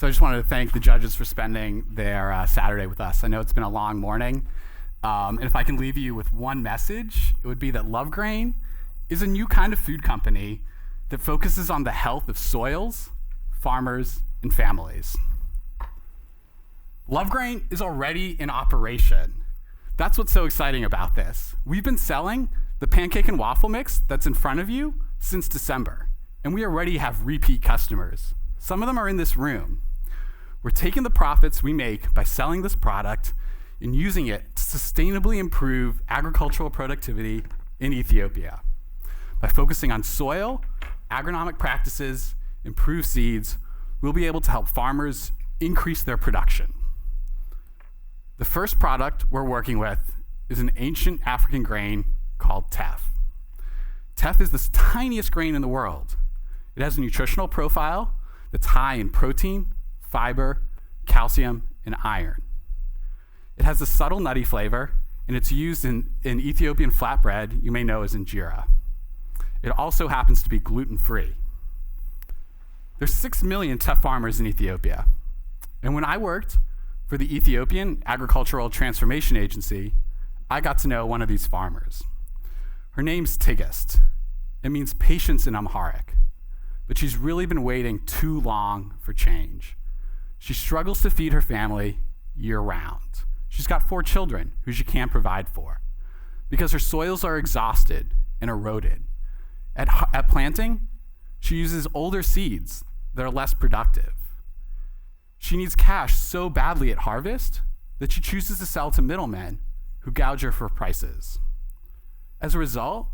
So I just wanted to thank the judges for spending their Saturday with us. I know it's been a long morning. And if I can leave you with one message, it would be that Lovegrain is a new kind of food company that focuses on the health of soils, farmers, and families. Lovegrain is already in operation. That's what's so exciting about this. We've been selling the pancake and waffle mix that's in front of you since December, and we already have repeat customers. Some of them are in this room. We're taking the profits we make by selling this product and using it to sustainably improve agricultural productivity in Ethiopia. By focusing on soil, agronomic practices, improved seeds, we'll be able to help farmers increase their production. The first product we're working with is an ancient African grain called teff. Teff is the tiniest grain in the world. It has a nutritional profile that's high in protein, fiber, calcium, and iron. It has a subtle nutty flavor, and it's used in Ethiopian flatbread you may know as injera. It also happens to be gluten-free. There's 6 million teff farmers in Ethiopia. And when I worked for the Ethiopian Agricultural Transformation Agency, I got to know one of these farmers. Her name's Tigist. It means patience in Amharic, but she's really been waiting too long for change. She struggles to feed her family year-round. She's got 4 children who she can't provide for because her soils are exhausted and eroded. At planting, she uses older seeds that are less productive. She needs cash so badly at harvest that she chooses to sell to middlemen who gouge her for prices. As a result,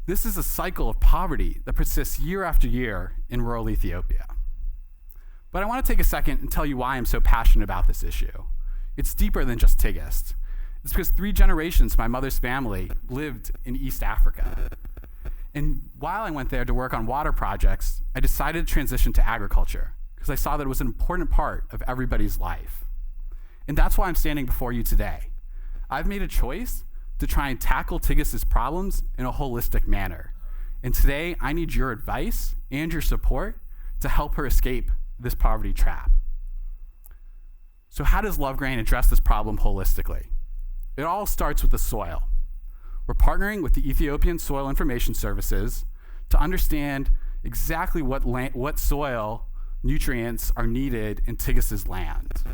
this is a cycle of poverty that persists year after year in rural Ethiopia. But I want to take a second and tell you why I'm so passionate about this issue. It's deeper than just Tigist. It's because 3 generations of my mother's family lived in East Africa. And while I went there to work on water projects, I decided to transition to agriculture because I saw that it was an important part of everybody's life. And that's why I'm standing before you today. I've made a choice to try and tackle Tigist's problems in a holistic manner. And today, I need your advice and your support to help her escape this poverty trap. So how does Lovegrain address this problem holistically? It all starts with the soil. We're partnering with the Ethiopian Soil Information Services to understand exactly what soil nutrients are needed in Tigist's land.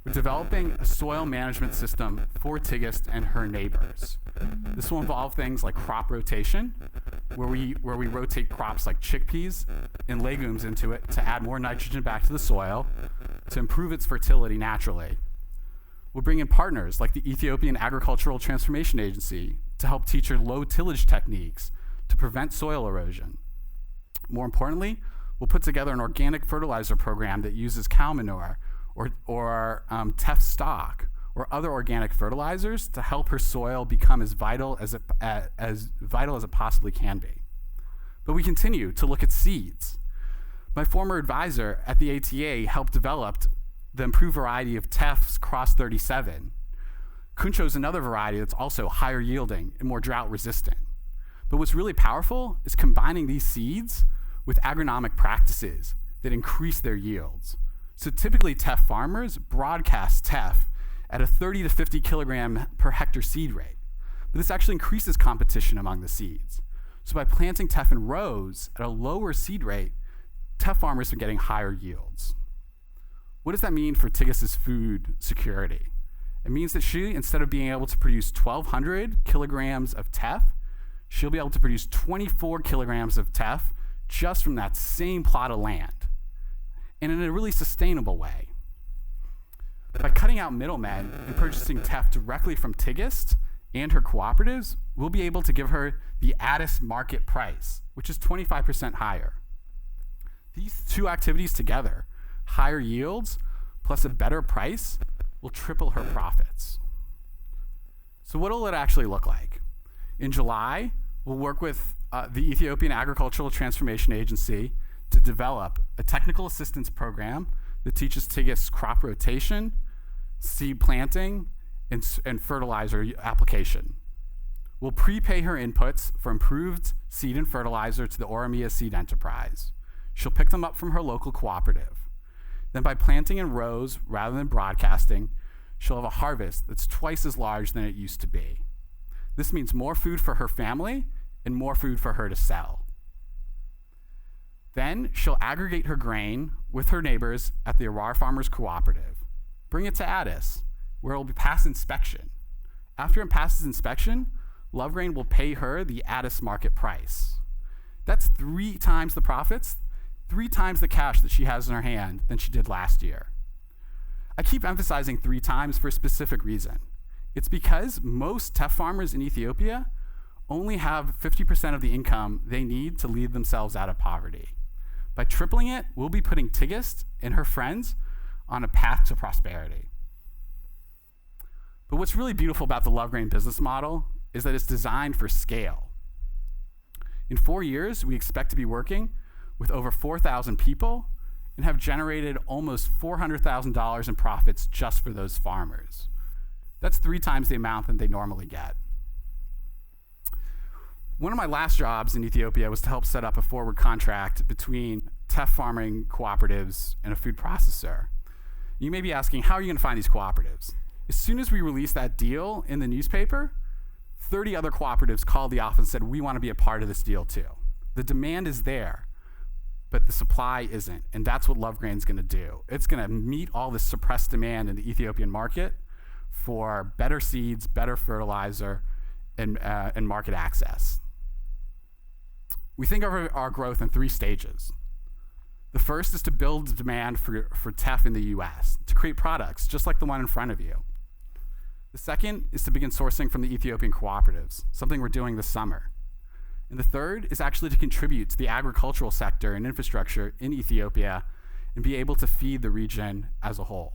We're developing a soil management system for Tigist and her neighbors. This will involve things like crop rotation, where we rotate crops like chickpeas and legumes into it to add more nitrogen back to the soil to improve its fertility naturally. We'll bring in partners like the Ethiopian Agricultural Transformation Agency to help teach her low tillage techniques to prevent soil erosion. More importantly, we'll put together an organic fertilizer program that uses cow manure or teff stock or other organic fertilizers to help her soil become as vital as it possibly can be. But we continue to look at seeds. My former advisor at the ATA helped develop the improved variety of Teff's Cross 37. Kuncho is another variety that's also higher yielding and more drought resistant. But what's really powerful is combining these seeds with agronomic practices that increase their yields. So typically teff farmers broadcast teff at a 30 to 50 kilogram per hectare seed rate. But this actually increases competition among the seeds. So by planting teff in rows at a lower seed rate, teff farmers are getting higher yields. What does that mean for Tigist's food security? It means that she, instead of being able to produce 1,200 kilograms of teff, she'll be able to produce 24 kilograms of teff just from that same plot of land, and in a really sustainable way. By cutting out middlemen and purchasing teff directly from Tigist and her cooperatives, we'll be able to give her the Addis market price, which is 25% higher. These 2 activities together, higher yields plus a better price, will triple her profits. So what will it actually look like? In July, we'll work with the Ethiopian Agricultural Transformation Agency to develop a technical assistance program that teaches Tigist crop rotation, seed planting, and fertilizer application. We'll prepay her inputs for improved seed and fertilizer to the Oromia Seed Enterprise. She'll pick them up from her local cooperative. Then by planting in rows rather than broadcasting, she'll have a harvest that's twice as large than it used to be. This means more food for her family and more food for her to sell. Then she'll aggregate her grain with her neighbors at the Aurora Farmers Cooperative, bring it to Addis, where it will pass inspection. After it passes inspection, Lovegrain will pay her the Addis market price. That's 3 times the profits, 3 times the cash that she has in her hand than she did last year. I keep emphasizing 3 times for a specific reason. It's because most teff farmers in Ethiopia only have 50% of the income they need to lead themselves out of poverty. By tripling it, we'll be putting Tigist and her friends on a path to prosperity. But what's really beautiful about the Lovegrain business model is that it's designed for scale. In 4 years, we expect to be working with over 4,000 people and have generated almost $400,000 in profits just for those farmers. That's 3 times the amount that they normally get. One of my last jobs in Ethiopia was to help set up a forward contract between teff farming cooperatives and a food processor. You may be asking, how are you going to find these cooperatives? As soon as we released that deal in the newspaper, 30 other cooperatives called the office and said, we want to be a part of this deal too. The demand is there, but the supply isn't, and that's what Lovegrain's going to do. It's going to meet all this suppressed demand in the Ethiopian market for better seeds, better fertilizer, and market access. We think of our growth in 3 stages. The first is to build demand for teff in the US, to create products just like the one in front of you. The second is to begin sourcing from the Ethiopian cooperatives, something we're doing this summer. And the third is actually to contribute to the agricultural sector and infrastructure in Ethiopia and be able to feed the region as a whole.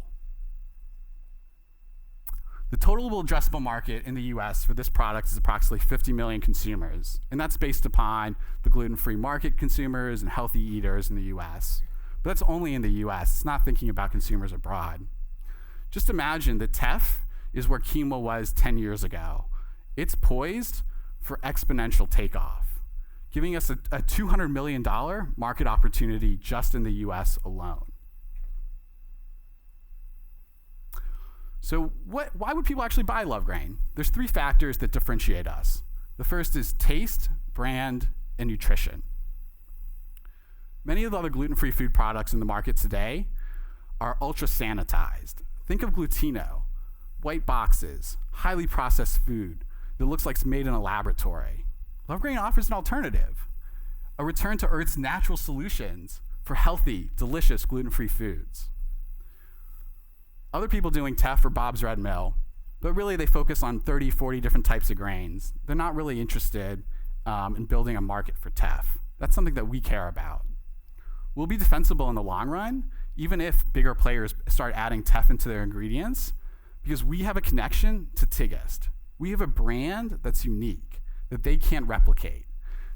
The total addressable market in the US for this product is approximately 50 million consumers, and that's based upon the gluten-free market consumers and healthy eaters in the US. But that's only in the US. It's not thinking about consumers abroad. Just imagine that teff is where quinoa was 10 years ago. It's poised for exponential takeoff, giving us a $200 million market opportunity just in the US alone. So why would people actually buy Lovegrain? There's 3 factors that differentiate us. The first is taste, brand, and nutrition. Many of the other gluten-free food products in the market today are ultra sanitized. Think of Glutino, white boxes, highly processed food that looks like it's made in a laboratory. Lovegrain offers an alternative, a return to Earth's natural solutions for healthy, delicious gluten-free foods. Other people doing teff are Bob's Red Mill, but really they focus on 30, 40 different types of grains. They're not really interested in building a market for teff. That's something that we care about. We'll be defensible in the long run, even if bigger players start adding teff into their ingredients, because we have a connection to Tigist. We have a brand that's unique, that they can't replicate.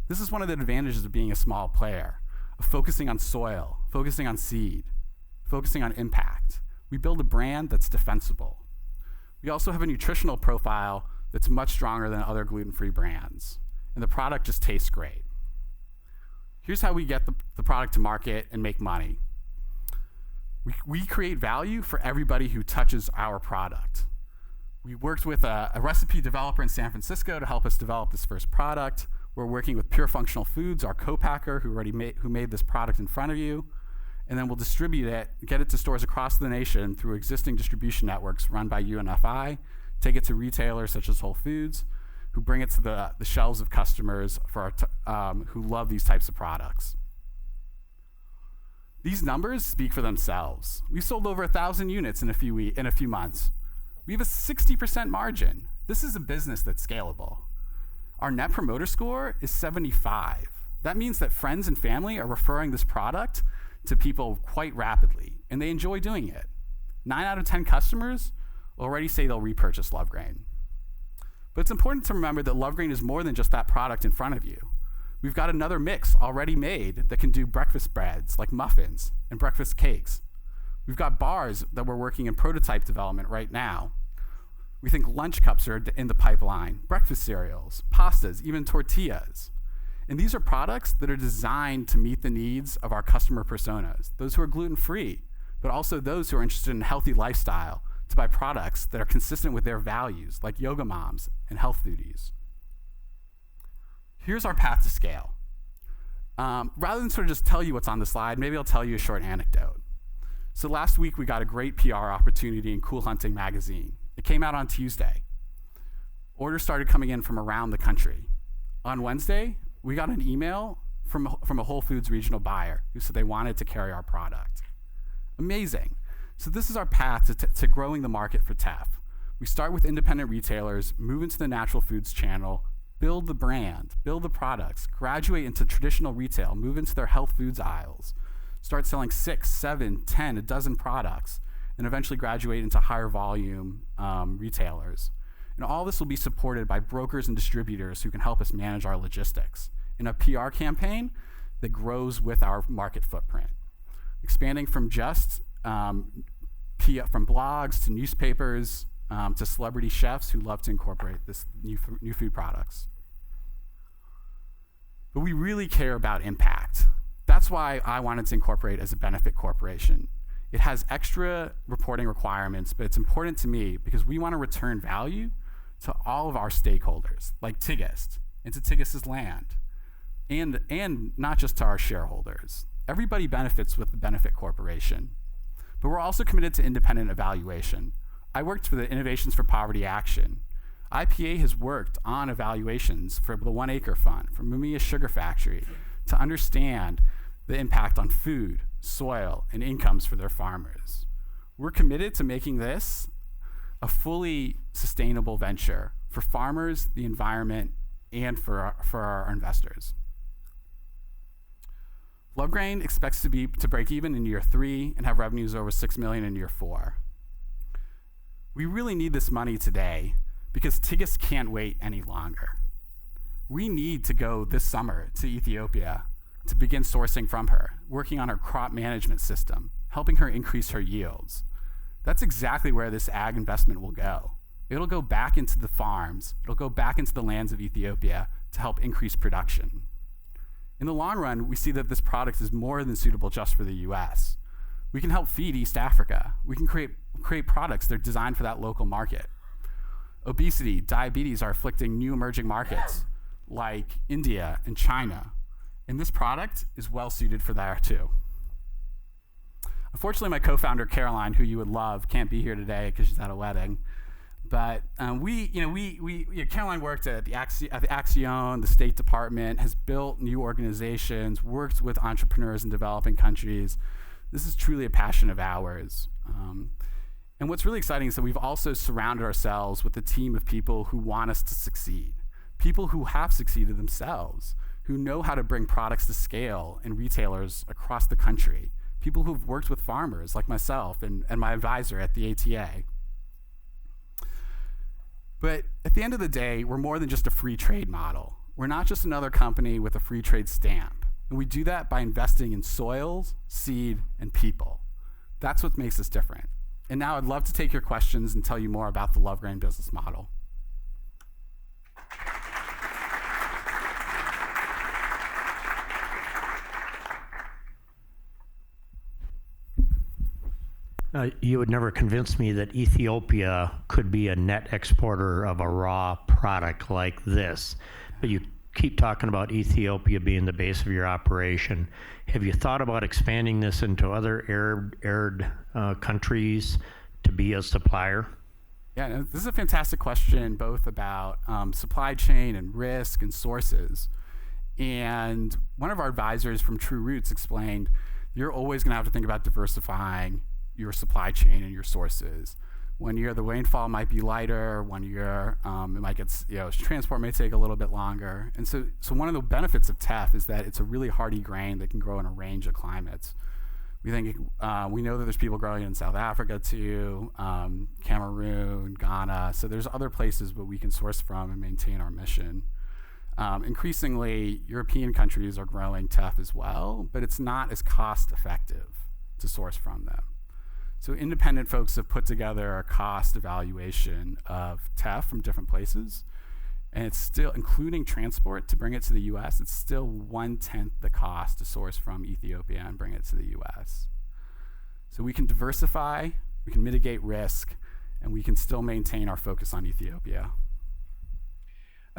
This is one of the advantages of being a small player, of focusing on soil, focusing on seed, focusing on impact. We build a brand that's defensible. We also have a nutritional profile that's much stronger than other gluten-free brands, and the product just tastes great. Here's how we get the product to market and make money. We create value for everybody who touches our product. We worked with a recipe developer in San Francisco to help us develop this first product. We're working with Pure Functional Foods, our co-packer who made this product in front of you. And then we'll distribute it, get it to stores across the nation through existing distribution networks run by UNFI, take it to retailers such as Whole Foods, who bring it to the shelves of customers for who love these types of products. These numbers speak for themselves. We've sold over 1,000 units in a few months. We have a 60% margin. This is a business that's scalable. Our net promoter score is 75. That means that friends and family are referring this product to people quite rapidly, and they enjoy doing it. 9 out of 10 customers already say they'll repurchase Lovegrain. But it's important to remember that Lovegrain is more than just that product in front of you. We've got another mix already made that can do breakfast breads like muffins and breakfast cakes. We've got bars that we're working in prototype development right now. We think lunch cups are in the pipeline, breakfast cereals, pastas, even tortillas. And these are products that are designed to meet the needs of our customer personas, those who are gluten-free, but also those who are interested in a healthy lifestyle to buy products that are consistent with their values, like yoga moms and health foodies. Here's our path to scale. Rather than sort of just tell you what's on the slide, maybe I'll tell you a short anecdote. So last week, we got a great PR opportunity in Cool Hunting magazine. It came out on Tuesday. Orders started coming in from around the country. On Wednesday, we got an email from a Whole Foods regional buyer who said they wanted to carry our product. Amazing. So this is our path to growing the market for TEF. We start with independent retailers, move into the natural foods channel, build the brand, build the products, graduate into traditional retail, move into their health foods aisles, start selling 6, 7, 10, a dozen products, and eventually graduate into higher volume retailers. And all this will be supported by brokers and distributors who can help us manage our logistics in a PR campaign that grows with our market footprint. Expanding from just from blogs to newspapers to celebrity chefs who love to incorporate this new food products. But we really care about impact. That's why I wanted to incorporate as a benefit corporation. It has extra reporting requirements, but it's important to me because we want to return value to all of our stakeholders, like Tigist, and to Tigist's land, and not just to our shareholders. Everybody benefits with the benefit corporation. But we're also committed to independent evaluation. I worked for the Innovations for Poverty Action. IPA has worked on evaluations for the 1 Acre Fund, for Mumia Sugar Factory, to understand the impact on food, soil, and incomes for their farmers. We're committed to making this a fully sustainable venture for farmers, the environment, and for our investors. Lovegrain expects to break even in year 3 and have revenues over $6 million in year 4. We really need this money today because Tigist can't wait any longer. We need to go this summer to Ethiopia to begin sourcing from her, working on her crop management system, helping her increase her yields. That's exactly where this ag investment will go. It'll go back into the farms, it'll go back into the lands of Ethiopia to help increase production. In the long run, we see that this product is more than suitable just for the US. We can help feed East Africa. We can create products that are designed for that local market. Obesity, diabetes are afflicting new emerging markets like India and China. And this product is well suited for that too. Unfortunately, my co-founder, Caroline, who you would love, can't be here today because she's at a wedding. But Caroline worked at the Axion, the State Department, has built new organizations, worked with entrepreneurs in developing countries. This is truly a passion of ours. And what's really exciting is that we've also surrounded ourselves with a team of people who want us to succeed, people who have succeeded themselves, who know how to bring products to scale in retailers across the country, people who've worked with farmers like myself and my advisor at the ATA. But at the end of the day, we're more than just a free trade model. We're not just another company with a free trade stamp. And we do that by investing in soils, seed, and people. That's what makes us different. And now I'd love to take your questions and tell you more about the Lovegrain business model. You would never convince me that Ethiopia could be a net exporter of a raw product like this, but you keep talking about Ethiopia being the base of your operation. Have you thought about expanding this into other arid countries to be a supplier? Yeah, this is a fantastic question, both about supply chain and risk and sources. And one of our advisors from True Roots explained, you're always going to have to think about diversifying your supply chain and your sources. One year the rainfall might be lighter, one year it might get, transport may take a little bit longer. And so one of the benefits of teff is that it's a really hardy grain that can grow in a range of climates. We know that there's people growing in South Africa too, Cameroon, Ghana, so there's other places where we can source from and maintain our mission. Increasingly, European countries are growing teff as well, but it's not as cost effective to source from them. So independent folks have put together a cost evaluation of teff from different places, and it's still, including transport to bring it to the US, it's still 1/10 the cost to source from Ethiopia and bring it to the US. So we can diversify, we can mitigate risk, and we can still maintain our focus on Ethiopia.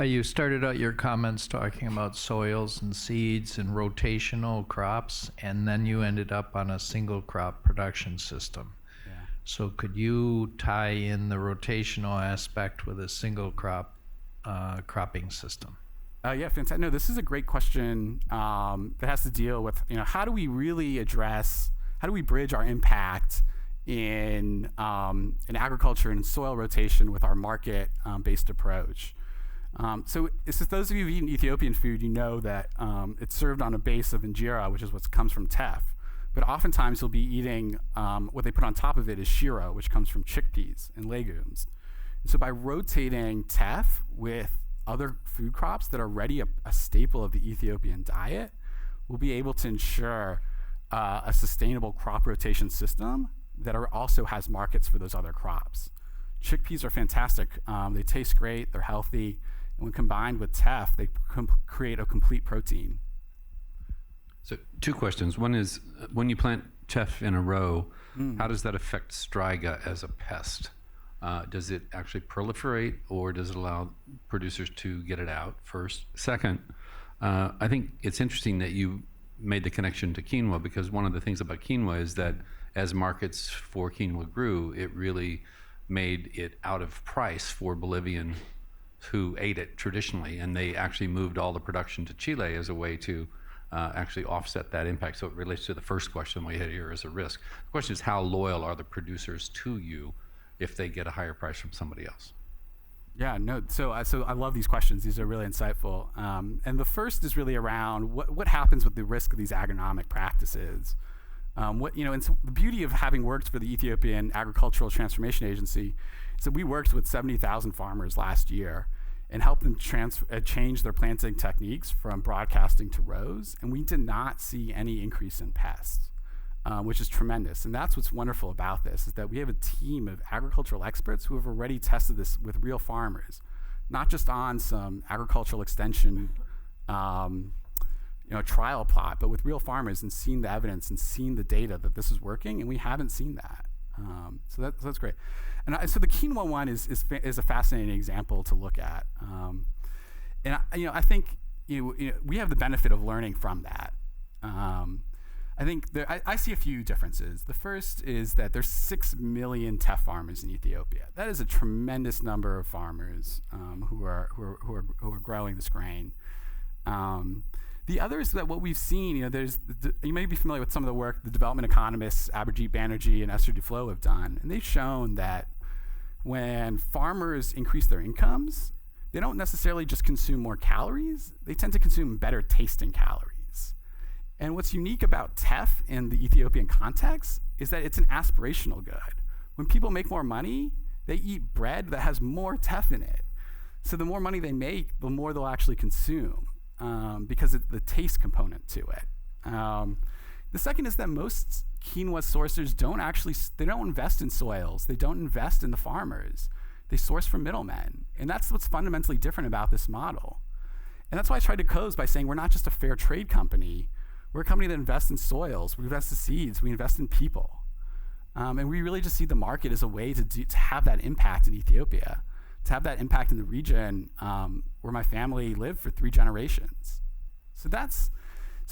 You started out your comments talking about soils and seeds and rotational crops, and then you ended up on a single crop production system. Yeah. So could you tie in the rotational aspect with a single crop cropping system? Yeah, fantastic. No, this is a great question that has to deal with, how do we really address, how do we bridge our impact in agriculture and soil rotation with our market-based approach? So it's just those of you who've eaten Ethiopian food, you know that it's served on a base of injera, which is what comes from teff. But oftentimes you'll be eating, what they put on top of it is shiro, which comes from chickpeas and legumes. And so by rotating teff with other food crops that are already a staple of the Ethiopian diet, we'll be able to ensure a sustainable crop rotation system that also has markets for those other crops. Chickpeas are fantastic. They taste great, they're healthy, and when combined with teff, they create a complete protein. So 2 questions. One is, when you plant teff in a row, how does that affect striga as a pest? Does it actually proliferate, or does it allow producers to get it out first? Second, I think it's interesting that you made the connection to quinoa, because one of the things about quinoa is that as markets for quinoa grew, it really made it out of price for Bolivian who ate it traditionally, and they actually moved all the production to Chile as a way to actually offset that impact. So it relates to the first question we had here as a risk. The question is, how loyal are the producers to you if they get a higher price from somebody else? Yeah, no. So I love these questions. These are really insightful. And the first is really around what happens with the risk of these agronomic practices. And so the beauty of having worked for the Ethiopian Agricultural Transformation Agency is that we worked with 70,000 farmers last year and helped them change their planting techniques from broadcasting to rows, and we did not see any increase in pests, which is tremendous. And that's what's wonderful about this, is that we have a team of agricultural experts who have already tested this with real farmers, not just on some agricultural extension trial plot, but with real farmers, and seen the evidence and seen the data that this is working, and we haven't seen that. So that's great. And so the quinoa one is a fascinating example to look at. I think we have the benefit of learning from that. I think I see a few differences. The first is that there's 6 million teff farmers in Ethiopia. That is a tremendous number of farmers who are growing this grain. The other is that what we've seen, you may be familiar with some of the work the development economists Abhijit Banerjee and Esther Duflo have done, and they've shown that when farmers increase their incomes, they don't necessarily just consume more calories, they tend to consume better tasting calories. And what's unique about teff in the Ethiopian context is that it's an aspirational good. When people make more money, they eat bread that has more teff in it. So the more money they make, the more they'll actually consume. Because of the taste component to it. The second is that most quinoa sourcers don't invest in soils. They don't invest in the farmers. They source from middlemen. And that's what's fundamentally different about this model. And that's why I tried to close by saying we're not just a fair trade company. We're a company that invests in soils. We invest in seeds. We invest in people. And we really just see the market as a way to have that impact in Ethiopia, to have that impact in the region where my family lived for 3 generations. So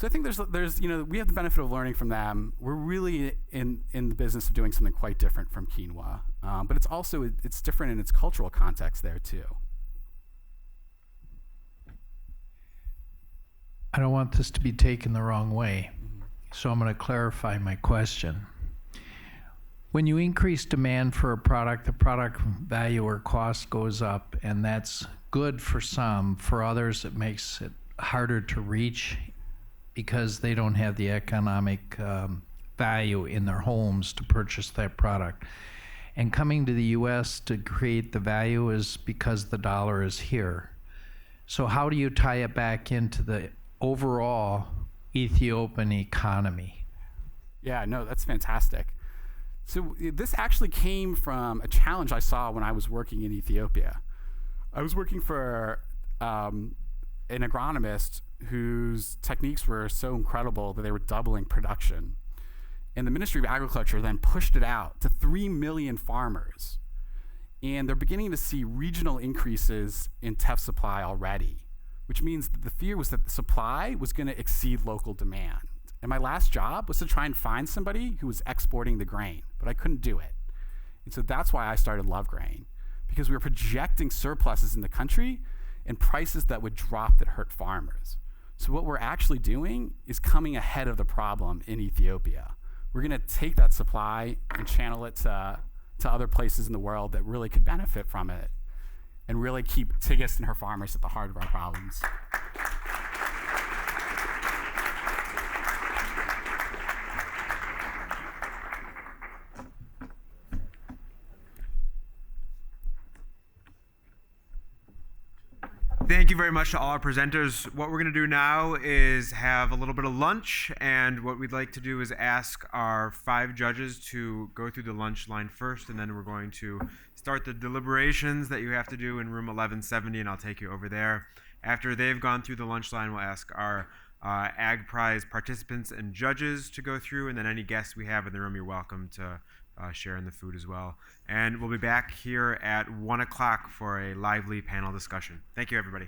I think there's we have the benefit of learning from them. We're really in the business of doing something quite different from quinoa, but it's different in its cultural context there too. I don't want this to be taken the wrong way, so I'm going to clarify my question. When you increase demand for a product, the product value or cost goes up, and that's good for some. For others, it makes it harder to reach because they don't have the economic value in their homes to purchase that product. And coming to the U.S. to create the value is because the dollar is here. So how do you tie it back into the overall Ethiopian economy? Yeah, no, that's fantastic. So this actually came from a challenge I saw when I was working in Ethiopia. I was working for an agronomist whose techniques were so incredible that they were doubling production. And the Ministry of Agriculture then pushed it out to 3 million farmers. And they're beginning to see regional increases in teff supply already, which means that the fear was that the supply was going to exceed local demand. And my last job was to try and find somebody who was exporting the grain, but I couldn't do it. And so that's why I started Love Grain, because we were projecting surpluses in the country and prices that would drop that hurt farmers. So what we're actually doing is coming ahead of the problem in Ethiopia. We're going to take that supply and channel it to other places in the world that really could benefit from it, and really keep Tigist and her farmers at the heart of our problems. Thank you very much to all our presenters. What we're going to do now is have a little bit of lunch, and what we'd like to do is ask our 5 judges to go through the lunch line first, and then we're going to start the deliberations that you have to do in room 1170, and I'll take you over there. After they've gone through the lunch line, we'll ask our Ag Prize participants and judges to go through, and then any guests we have in the room, you're welcome to share in the food as well. And we'll be back here at 1 o'clock for a lively panel discussion. Thank you, everybody.